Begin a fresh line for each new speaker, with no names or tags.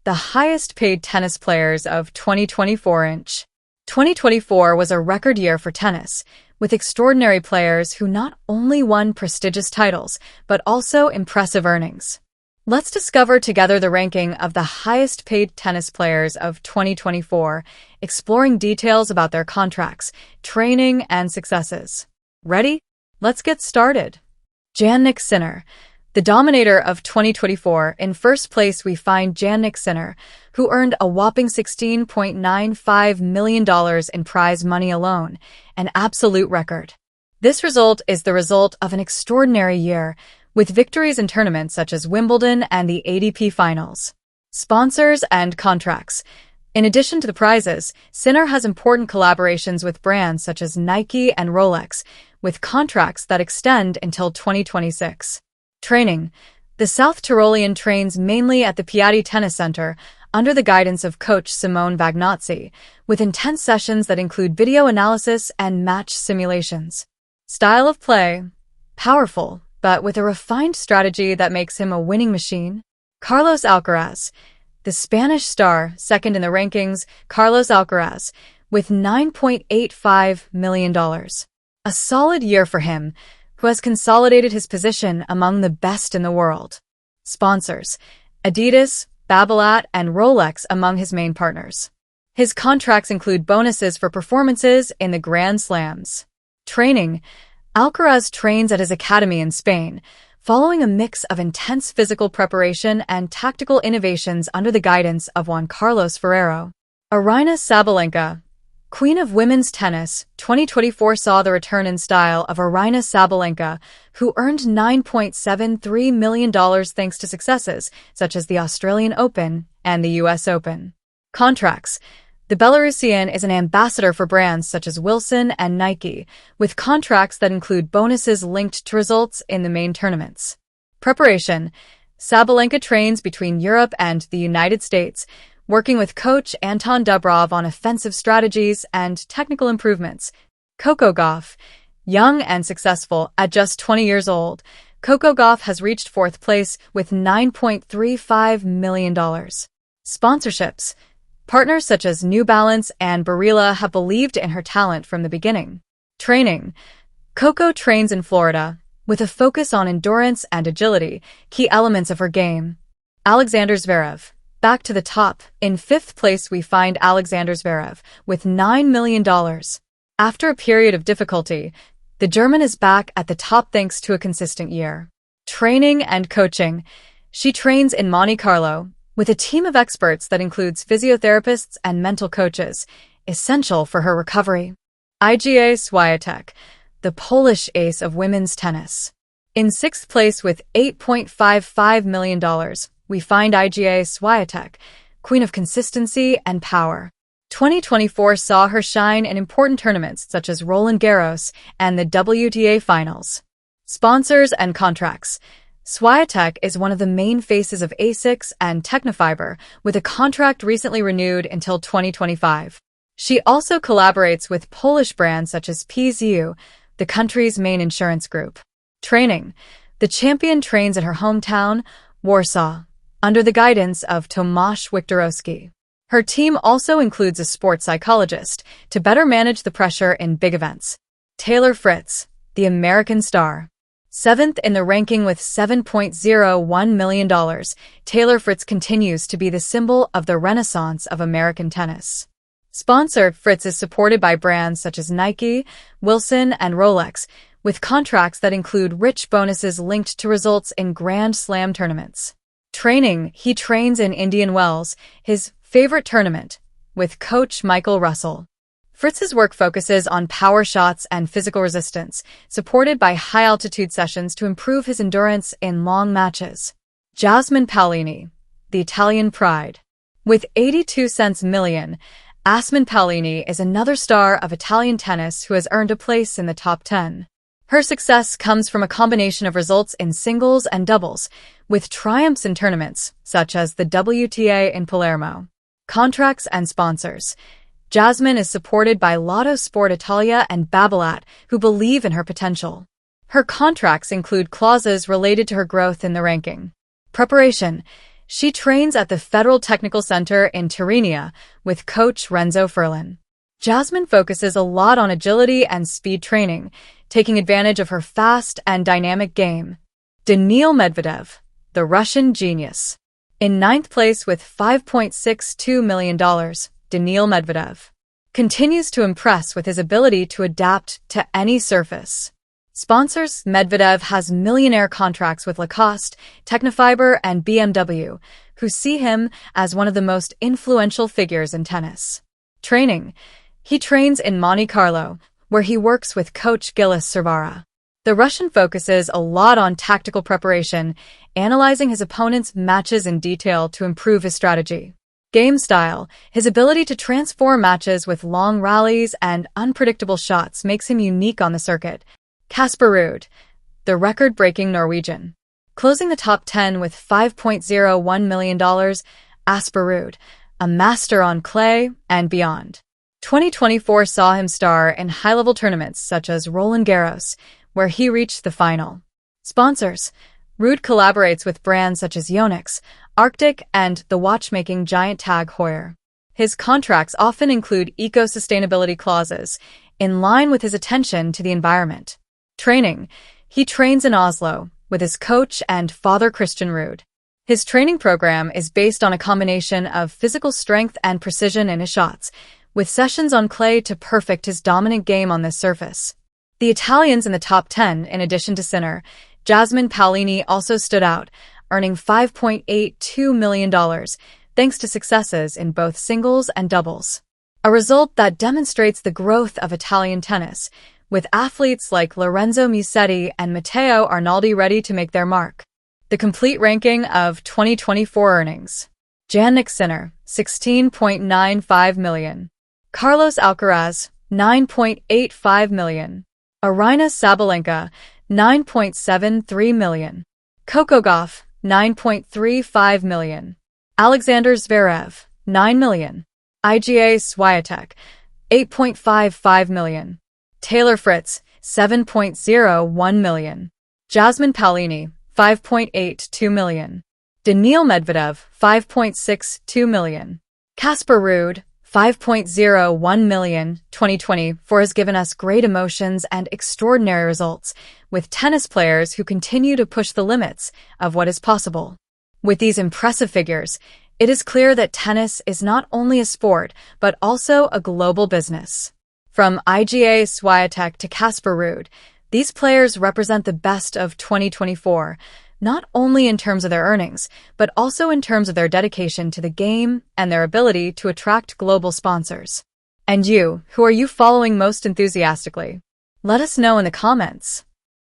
the highest-paid tennis players of 2024. 2024 was a record year for tennis, with extraordinary players who not only won prestigious titles, but also impressive earnings. Let's discover together the ranking of the highest-paid tennis players of 2024, exploring details about their contracts, training, and successes. Ready? Let's get started. Jannik Sinner, the dominator of 2024. In first place, we find Jannik Sinner, who earned a whopping $16.95 million in prize money alone, an absolute record. This result is the result of an extraordinary year, with victories in tournaments such as Wimbledon and the ATP Finals. Sponsors and contracts. In addition to the prizes, Sinner has important collaborations with brands such as Nike and Rolex, with contracts that extend until 2026. Training. The South Tyrolean trains mainly at the Piatti Tennis Center under the guidance of coach Simone Vagnozzi, with intense sessions that include video analysis and match simulations. Style of play. Powerful, but with a refined strategy that makes him a winning machine. Carlos Alcaraz. The Spanish star, second in the rankings, Carlos Alcaraz, with $9.85 million. A solid year for him, who has consolidated his position among the best in the world. Sponsors. Adidas, Babolat, and Rolex among his main partners. His contracts include bonuses for performances in the Grand Slams. Training. Alcaraz trains at his academy in Spain, following a mix of intense physical preparation and tactical innovations under the guidance of Juan Carlos Ferrero. Aryna Sabalenka, Queen of Women's Tennis, 2024 saw the return in style of Aryna Sabalenka, who earned $9.73 million thanks to successes such as the Australian Open and the US Open. Contracts. The Belarusian is an ambassador for brands such as Wilson and Nike, with contracts that include bonuses linked to results in the main tournaments. Preparation. Sabalenka trains between Europe and the United States, working with coach Anton Dubrov on offensive strategies and technical improvements. Coco Gauff. Young and successful at just 20 years old, Coco Gauff has reached fourth place with $9.35 million. Sponsorships. Partners such as New Balance and Barilla have believed in her talent from the beginning. Training. Coco trains in Florida, with a focus on endurance and agility, key elements of her game. Alexander Zverev. Back to the top. In fifth place, we find Alexander Zverev, with $9 million. After a period of difficulty, the German is back at the top thanks to a consistent year. Training and coaching. She trains in Monte Carlo, with a team of experts that includes physiotherapists and mental coaches, essential for her recovery. Iga Swiatek, the Polish ace of women's tennis. In sixth place with $8.55 million, we find Iga Swiatek, queen of consistency and power. 2024 saw her shine in important tournaments such as Roland Garros and the WTA Finals. Sponsors and contracts. Swiatek is one of the main faces of ASICS and Technofiber, with a contract recently renewed until 2025. She also collaborates with Polish brands such as PZU, the country's main insurance group. Training. The champion trains in her hometown, Warsaw, under the guidance of Tomasz Wiktorowski. Her team also includes a sports psychologist to better manage the pressure in big events. Taylor Fritz, the American star. Seventh in the ranking with $7.01 million, Taylor Fritz continues to be the symbol of the renaissance of American tennis. Sponsor. Fritz is supported by brands such as Nike, Wilson, and Rolex, with contracts that include rich bonuses linked to results in Grand Slam tournaments. Training. He trains in Indian Wells, his favorite tournament, with coach Michael Russell. Fritz's work focuses on power shots and physical resistance, supported by high-altitude sessions to improve his endurance in long matches. Jasmine Paolini, the Italian pride. With 82 million, Jasmine Paolini is another star of Italian tennis who has earned a place in the top 10. Her success comes from a combination of results in singles and doubles, with triumphs in tournaments, such as the WTA in Palermo. Contracts and sponsors. Jasmine is supported by Lotto Sport Italia and Babolat, who believe in her potential. Her contracts include clauses related to her growth in the ranking. Preparation. She trains at the Federal Technical Center in Tirrenia with coach Renzo Furlan. Jasmine focuses a lot on agility and speed training, taking advantage of her fast and dynamic game. Daniil Medvedev, the Russian genius. In ninth place with $5.62 million, Daniil Medvedev continues to impress with his ability to adapt to any surface. Sponsors: Medvedev has millionaire contracts with Lacoste, Technofiber, and BMW, who see him as one of the most influential figures in tennis. Training: he trains in Monte Carlo, where he works with coach Gilles Servara. The Russian focuses a lot on tactical preparation, analyzing his opponent's matches in detail to improve his strategy. Game style: his ability to transform matches with long rallies and unpredictable shots makes him unique on the circuit. Casper Ruud, the record-breaking Norwegian. Closing the top 10 with $5.01 million, Casper Ruud, a master on clay and beyond. 2024 saw him star in high-level tournaments such as Roland Garros, where he reached the final. Sponsors: Ruud collaborates with brands such as Yonex, Arctic, and the watchmaking giant Tag Heuer. His contracts often include eco-sustainability clauses, in line with his attention to the environment. Training: he trains in Oslo, with his coach and father Christian Ruud. His training program is based on a combination of physical strength and precision in his shots, with sessions on clay to perfect his dominant game on this surface. The Italians in the top 10, in addition to Sinner, Jasmine Paolini also stood out, earning $5.82 million, thanks to successes in both singles and doubles. A result that demonstrates the growth of Italian tennis, with athletes like Lorenzo Musetti and Matteo Arnaldi ready to make their mark. The complete ranking of 2024 earnings. Jannik Sinner, $16.95 million. Carlos Alcaraz, $9.85 million. Aryna Sabalenka, $9.73 million. Coco Gauff, $9.35 million. Alexander Zverev, $9 million. Iga Swiatek, $8.55 million. Taylor Fritz, $7.01 million. Jasmine Paolini, $5.82 million. Daniil Medvedev, $5.62 million. Casper Ruud, $5.01 million. 2024 has given us great emotions and extraordinary results, with tennis players who continue to push the limits of what is possible. With these impressive figures, it is clear that tennis is not only a sport, but also a global business. From Iga Swiatek to Casper Ruud, these players represent the best of 2024, not only in terms of their earnings, but also in terms of their dedication to the game and their ability to attract global sponsors. And you, who are you following most enthusiastically? Let us know in the comments.